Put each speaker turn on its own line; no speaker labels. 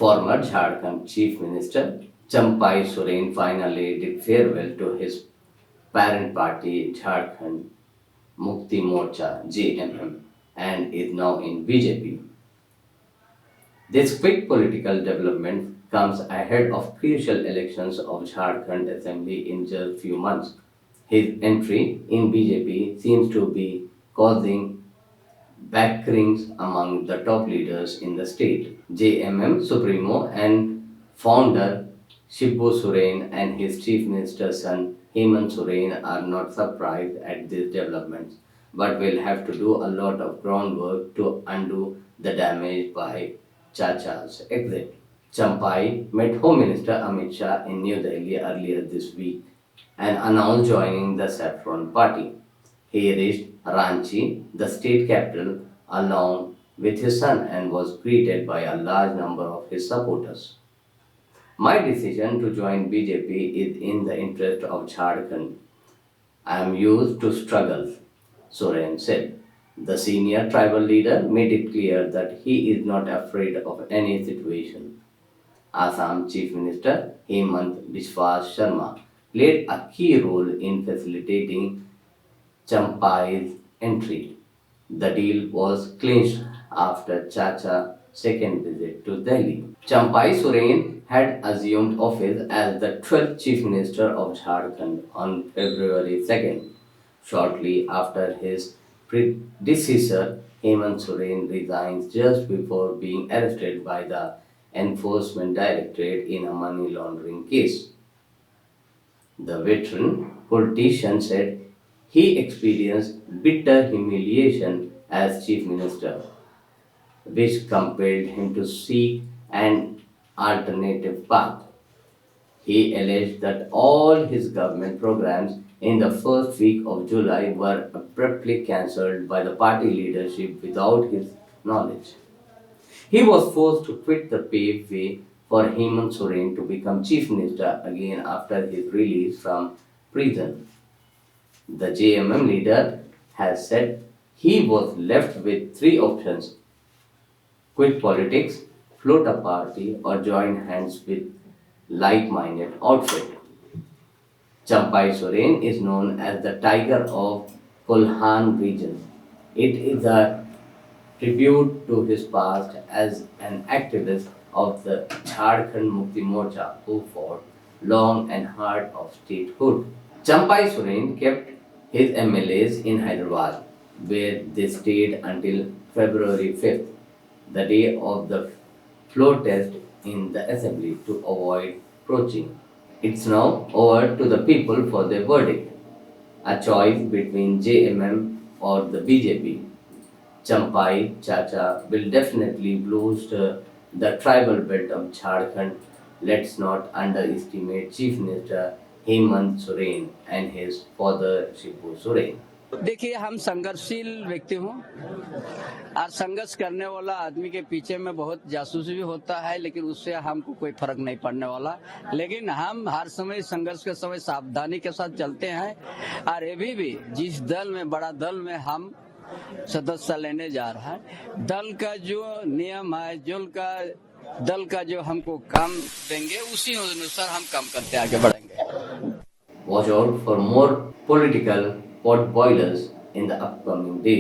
Former Jharkhand Chief Minister Champai Soren finally did farewell to his parent party Jharkhand Mukti Morcha (JMM) and is now in BJP. This quick political development comes ahead of crucial elections of Jharkhand Assembly in just few months. His entry in BJP seems to be causing backrings among the top leaders in the state. JMM Supremo and founder Shibbu Soren and his chief minister's son Hemant Soren are not surprised at these developments, but will have to do a lot of groundwork to undo the damage by Chacha's exit. Champai met Home Minister Amit Shah in New Delhi earlier this week and announced joining the Saffron Party. He reached Ranchi, the state capital, along with his son and was greeted by a large number of his supporters. My decision to join BJP is in the interest of Jharkhand. I am used to struggles, Soren said. The senior tribal leader made it clear that he is not afraid of any situation. Assam Chief Minister Hemant Biswa Sharma played a key role in facilitating Champai's entry. The deal was clinched after Chacha's second visit to Delhi. Champai Soren had assumed office as the 12th Chief Minister of Jharkhand on February 2nd, shortly after his predecessor Hemant Soren resigned just before being arrested by the Enforcement Directorate in a money laundering case. The veteran politician said he experienced bitter humiliation as chief minister, which compelled him to seek an alternative path. He alleged that all his government programs in the first week of July were abruptly cancelled by the party leadership without his knowledge. He was forced to quit the paved way for Hemant Soren to become chief minister again after his release from prison. The JMM leader has said he was left with three options: quit politics, float a party, or join hands with like-minded outfit. Champai Soren is known as the Tiger of Kolhan region. It is a tribute to his past as an activist of the Jharkhand Mukti Morcha who fought long and hard of statehood. Champai Soren kept his MLAs in Hyderabad, where they stayed until February 5th, the day of the floor test in the assembly, to avoid poaching. It's now over to the people for their verdict, a choice between JMM or the BJP. Champai Chacha will definitely boost the tribal belt of Jharkhand. Let's not underestimate Chief Minister Hemant Soren and his father Shibu Soren.
देखिए, हम संघर्षशील व्यक्ति हूँ और संघर्ष करने वाला आदमी के पीछे में बहुत जासूस भी होता है, लेकिन उससे हमको कोई फर्क नहीं पड़ने वाला। लेकिन हम हर समय संघर्ष के समय सावधानी के साथ चलते हैं और अभी भी जिस दल में, बड़ा दल में हम सदस्य लेने जा रहा है, दल का जो नियम है, दल का जो हमको काम देंगे, उसी अनुसार हम काम करते आगे बढ़ेंगे।
Watch out for more political potboilers in the upcoming days.